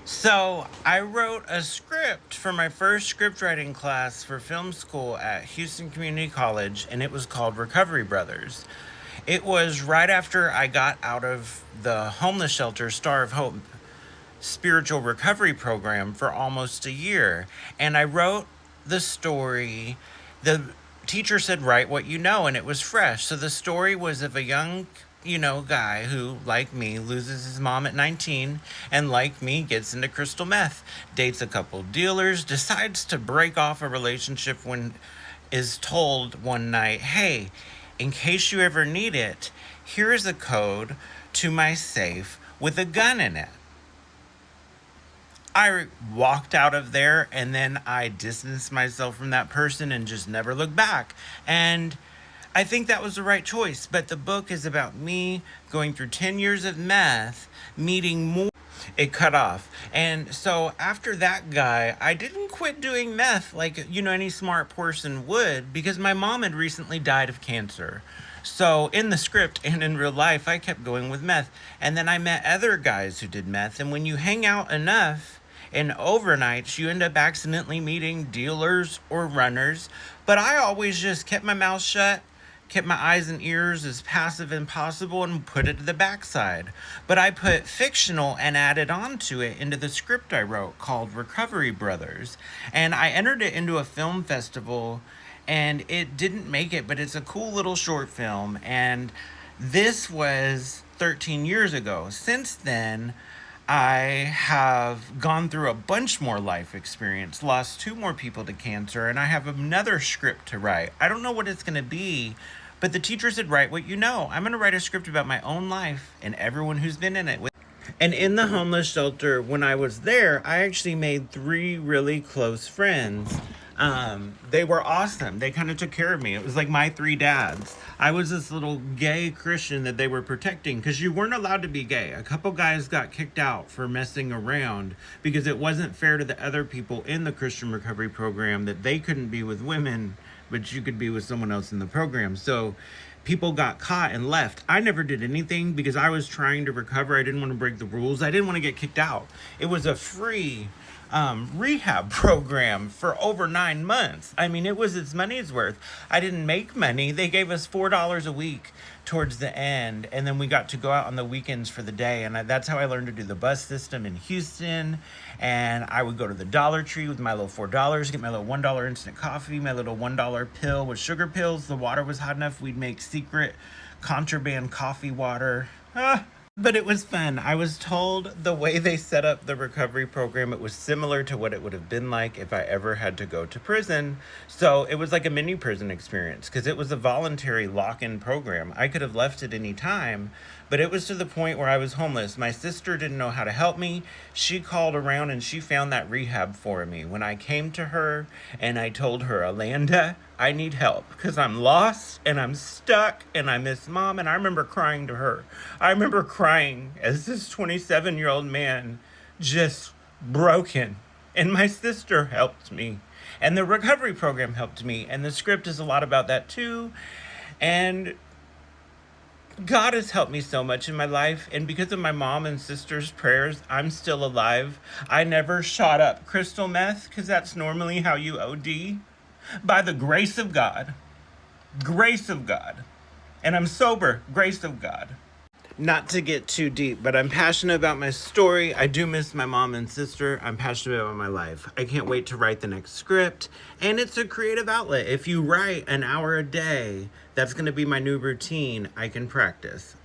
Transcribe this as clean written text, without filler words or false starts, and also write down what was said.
So I wrote a script for my first script writing class for film school at Houston Community College, and it was called Recovery Brothers. It was right after I got out of the homeless shelter, Star of Hope spiritual recovery program for almost a year. And I wrote the story. The teacher said, write what you know, and it was fresh. So the story was of a young, guy who, like me, loses his mom at 19 and, like me, gets into crystal meth, dates a couple dealers, decides to break off a relationship when is told one night, hey, in case you ever need it, here is a code to my safe with a gun in it. I walked out of there and then I distanced myself from that person and just never looked back. And I think that was the right choice. But the book is about me going through 10 years of meth, meeting more. It cut off. And so after that guy, I didn't quit doing meth like, any smart person would because my mom had recently died of cancer. So in the script and in real life, I kept going with meth. And then I met other guys who did meth. And when you hang out enough, and overnights, you end up accidentally meeting dealers or runners. But I always just kept my mouth shut, kept my eyes and ears as passive as possible, and put it to the backside. But I put fictional and added on to it into the script I wrote called Recovery Brothers. And I entered it into a film festival, and it didn't make it, but it's a cool little short film. And this was 13 years ago. Since then, I have gone through a bunch more life experience, lost two more people to cancer, and I have another script to write. I don't know what it's going to be, but the teacher said, write what you know. I'm going to write a script about my own life and everyone who's been in it. And in the homeless shelter, when I was there, I actually made three really close friends. They were awesome. They kind of took care of me. It was like my three dads. I was this little gay Christian that they were protecting because you weren't allowed to be gay. A couple guys got kicked out for messing around because it wasn't fair to the other people in the Christian recovery program that they couldn't be with women, but you could be with someone else in the program. So people got caught and left. I never did anything because I was trying to recover. I didn't want to break the rules. I didn't want to get kicked out. It was a free rehab program for over 9 months. I mean, it was its money's worth. I didn't make money. They gave us $4 a week towards the end, and then we got to go out on the weekends for the day. And that's how I learned to do the bus system in Houston. And I would go to the Dollar Tree with my little $4, get my little $1 instant coffee, my little $1 pill with sugar pills. The water was hot enough. We'd make secret contraband coffee water. But it was fun. I was told the way they set up the recovery program, it was similar to what it would have been like if I ever had to go to prison. So it was like a mini prison experience because it was a voluntary lock-in program. I could have left at any time, but it was to the point where I was homeless. My sister didn't know how to help me. She called around and she found that rehab for me. When I came to her and I told her, Alanda, I need help because I'm lost and I'm stuck and I miss mom. And I remember crying to her. I remember crying as this 27-year-old man, just broken. And my sister helped me. And the recovery program helped me. And the script is a lot about that too. And God has helped me so much in my life, and because of my mom and sister's prayers, I'm still alive. I never shot up crystal meth, because that's normally how you OD. By the grace of God. Grace of God. And I'm sober. Grace of God. Not to get too deep, but I'm passionate about my story. I do miss my mom and sister. I'm passionate about my life. I can't wait to write the next script. And it's a creative outlet. If you write an hour a day, that's going to be my new routine. I can practice.